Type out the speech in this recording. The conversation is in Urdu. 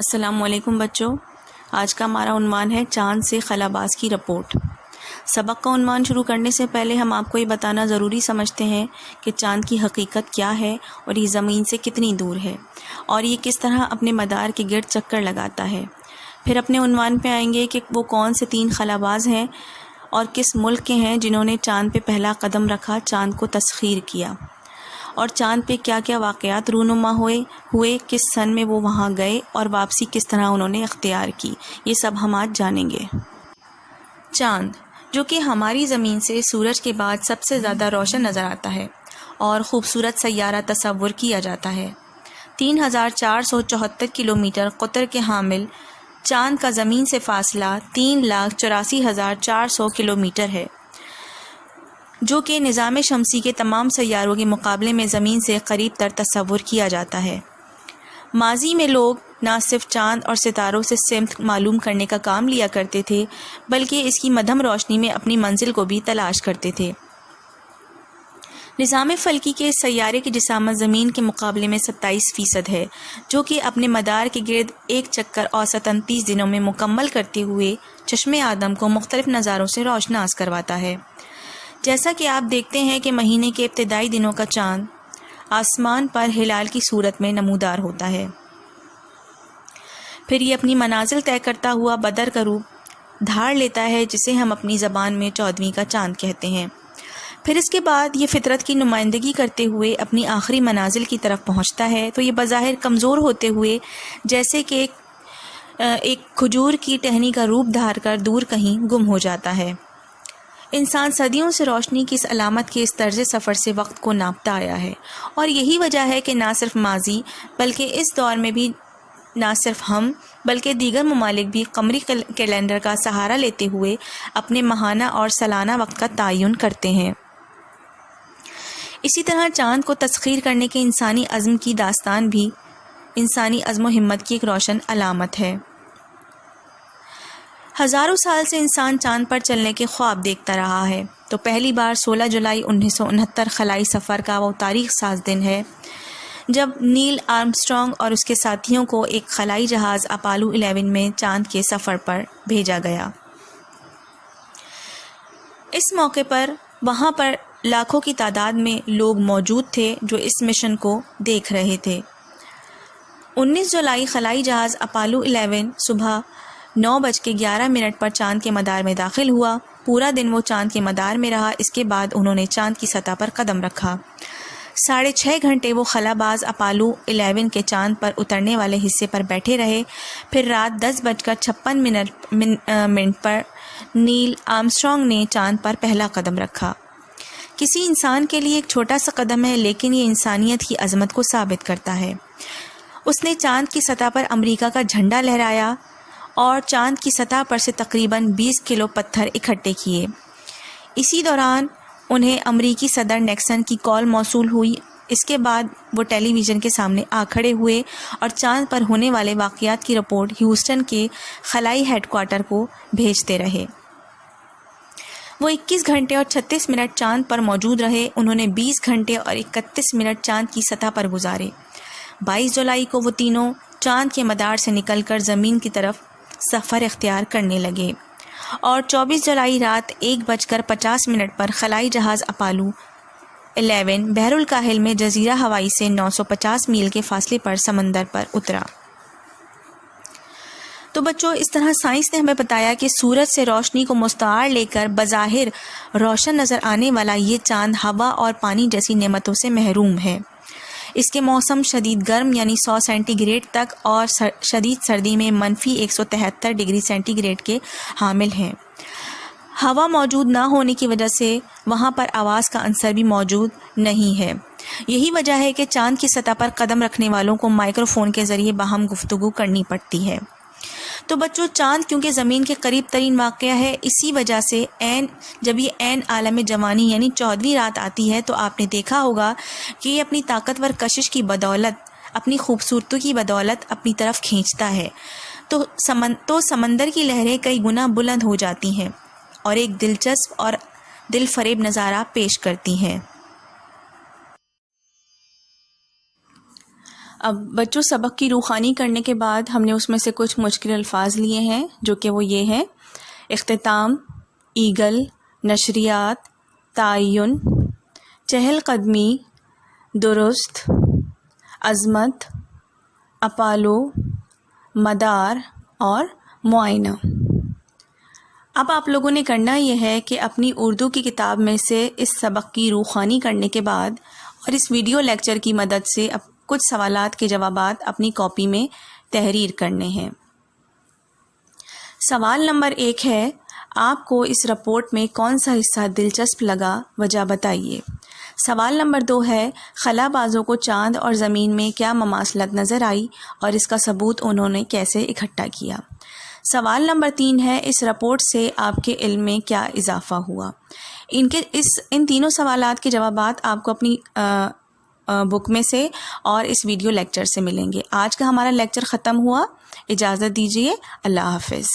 السلام علیکم بچوں، آج کا ہمارا عنوان ہے چاند سے خلاباز کی رپورٹ۔ سبق کا عنوان شروع کرنے سے پہلے ہم آپ کو یہ بتانا ضروری سمجھتے ہیں کہ چاند کی حقیقت کیا ہے اور یہ زمین سے کتنی دور ہے اور یہ کس طرح اپنے مدار کے گرد چکر لگاتا ہے۔ پھر اپنے عنوان پہ آئیں گے کہ وہ کون سے 3 خلاباز ہیں اور کس ملک کے ہیں جنہوں نے چاند پہ پہلا قدم رکھا، چاند کو تسخیر کیا، اور چاند پہ کیا کیا واقعات رونما ہوئے، کس سن میں وہ وہاں گئے اور واپسی کس طرح انہوں نے اختیار کی، یہ سب ہم آج جانیں گے۔ چاند، جو کہ ہماری زمین سے سورج کے بعد سب سے زیادہ روشن نظر آتا ہے اور خوبصورت سیارہ تصور کیا جاتا ہے، 3474 کلومیٹر قطر کے حامل چاند کا زمین سے فاصلہ 3,84,400 کلومیٹر ہے، جو کہ نظام شمسی کے تمام سیاروں کے مقابلے میں زمین سے قریب تر تصور کیا جاتا ہے۔ ماضی میں لوگ نہ صرف چاند اور ستاروں سے سمت معلوم کرنے کا کام لیا کرتے تھے، بلکہ اس کی مدھم روشنی میں اپنی منزل کو بھی تلاش کرتے تھے۔ نظام فلکی کے سیارے کی جسامت زمین کے مقابلے میں 27% ہے، جو کہ اپنے مدار کے گرد ایک چکر اوسطاً 30 دنوں میں مکمل کرتے ہوئے چشم آدم کو مختلف نظاروں سے روشناس کرواتا ہے۔ جیسا کہ آپ دیکھتے ہیں کہ مہینے کے ابتدائی دنوں کا چاند آسمان پر ہلال کی صورت میں نمودار ہوتا ہے، پھر یہ اپنی منازل طے کرتا ہوا بدر کا روپ دھار لیتا ہے، جسے ہم اپنی زبان میں 14ویں کا چاند کہتے ہیں۔ پھر اس کے بعد یہ فطرت کی نمائندگی کرتے ہوئے اپنی آخری منازل کی طرف پہنچتا ہے، تو یہ بظاہر کمزور ہوتے ہوئے جیسے کہ ایک کھجور کی ٹہنی کا روپ دھار کر دور کہیں گم ہو جاتا ہے۔ انسان صدیوں سے روشنی کی اس علامت کے اس طرز سفر سے وقت کو ناپتا آیا ہے، اور یہی وجہ ہے کہ نہ صرف ماضی بلکہ اس دور میں بھی نہ صرف ہم بلکہ دیگر ممالک بھی قمری کیلنڈر کا سہارا لیتے ہوئے اپنے ماہانہ اور سالانہ وقت کا تعین کرتے ہیں۔ اسی طرح چاند کو تسخیر کرنے کے انسانی عزم کی داستان بھی انسانی عزم و ہمت کی ایک روشن علامت ہے۔ ہزاروں سال سے انسان چاند پر چلنے کے خواب دیکھتا رہا ہے، تو پہلی بار 16 جولائی 1969 خلائی سفر کا وہ تاریخ ساز دن ہے جب نیل آرمسٹرانگ اور اس کے ساتھیوں کو ایک خلائی جہاز اپالو 11 میں چاند کے سفر پر بھیجا گیا۔ اس موقع پر وہاں پر لاکھوں کی تعداد میں لوگ موجود تھے جو اس مشن کو دیکھ رہے تھے۔ 19 جولائی خلائی جہاز اپالو 11 صبح 9:11 پر چاند کے مدار میں داخل ہوا۔ پورا دن وہ چاند کے مدار میں رہا، اس کے بعد انہوں نے چاند کی سطح پر قدم رکھا۔ 6.5 گھنٹے وہ خلاباز اپالو 11 کے چاند پر اترنے والے حصے پر بیٹھے رہے، پھر رات 10:56 پر نیل آرمسٹرانگ نے چاند پر پہلا قدم رکھا۔ کسی انسان کے لیے ایک چھوٹا سا قدم ہے، لیکن یہ انسانیت کی عظمت کو ثابت کرتا ہے۔ اس نے چاند کی سطح پر امریکہ کا جھنڈا لہرایا اور چاند کی سطح پر سے تقریباً 20 کلو پتھر اکٹھے کیے۔ اسی دوران انہیں امریکی صدر نیکسن کی کال موصول ہوئی۔ اس کے بعد وہ ٹیلی ویژن کے سامنے آ کھڑے ہوئے اور چاند پر ہونے والے واقعات کی رپورٹ ہیوسٹن کے خلائی ہیڈ کوارٹر کو بھیجتے رہے۔ وہ 21 گھنٹے اور 36 منٹ چاند پر موجود رہے۔ انہوں نے 20 گھنٹے اور 31 منٹ چاند کی سطح پر گزارے۔ 22 جولائی کو وہ تینوں چاند کے مدار سے نکل کر زمین کی طرف سفر اختیار کرنے لگے، اور 24 جولائی رات 1:50 پر خلائی جہاز اپالو 11 بحر الکاہل میں جزیرہ ہوائی سے 950 میل کے فاصلے پر سمندر پر اترا۔ تو بچوں، اس طرح سائنس نے ہمیں بتایا کہ سورج سے روشنی کو مستعار لے کر بظاہر روشن نظر آنے والا یہ چاند ہوا اور پانی جیسی نعمتوں سے محروم ہے۔ اس کے موسم شدید گرم یعنی 100 سینٹی گریڈ تک اور شدید سردی میں -173 ڈگری سینٹی گریڈ کے حامل ہیں۔ ہوا موجود نہ ہونے کی وجہ سے وہاں پر آواز کا عنصر بھی موجود نہیں ہے۔ یہی وجہ ہے کہ چاند کی سطح پر قدم رکھنے والوں کو مائکرو فون کے ذریعے باہم گفتگو کرنی پڑتی ہے۔ تو بچوں، چاند کیونکہ زمین کے قریب ترین واقعہ ہے، اسی وجہ سے جب یہ عین عالم جوانی یعنی 14ویں رات آتی ہے، تو آپ نے دیکھا ہوگا کہ یہ اپنی طاقتور کشش کی بدولت، اپنی خوبصورتی کی بدولت اپنی طرف کھینچتا ہے، تو سمندر کی لہریں کئی گنا بلند ہو جاتی ہیں اور ایک دلچسپ اور دل فریب نظارہ پیش کرتی ہیں۔ اب بچوں سبق کی روخانی کرنے کے بعد ہم نے اس میں سے کچھ مشکل الفاظ لیے ہیں، جو کہ وہ یہ ہیں: اختتام، ایگل، نشریات، تعین، چہل قدمی، درست، عظمت، اپالو، مدار اور معائنہ۔ اب آپ لوگوں نے کرنا یہ ہے کہ اپنی اردو کی کتاب میں سے اس سبق کی روخانی کرنے کے بعد اور اس ویڈیو لیکچر کی مدد سے کچھ سوالات کے جوابات اپنی کاپی میں تحریر کرنے ہیں۔ سوال نمبر 1 ہے، آپ کو اس رپورٹ میں کون سا حصہ دلچسپ لگا؟ وجہ بتائیے۔ سوال نمبر 2 ہے، خلا بازوں کو چاند اور زمین میں کیا مماثلت نظر آئی اور اس کا ثبوت انہوں نے کیسے اکٹھا کیا؟ سوال نمبر 3 ہے، اس رپورٹ سے آپ کے علم میں کیا اضافہ ہوا؟ ان تینوں سوالات کے جوابات آپ کو اپنی بک میں سے اور اس ویڈیو لیکچر سے ملیں گے۔ آج کا ہمارا لیکچر ختم ہوا، اجازت دیجیے، اللہ حافظ۔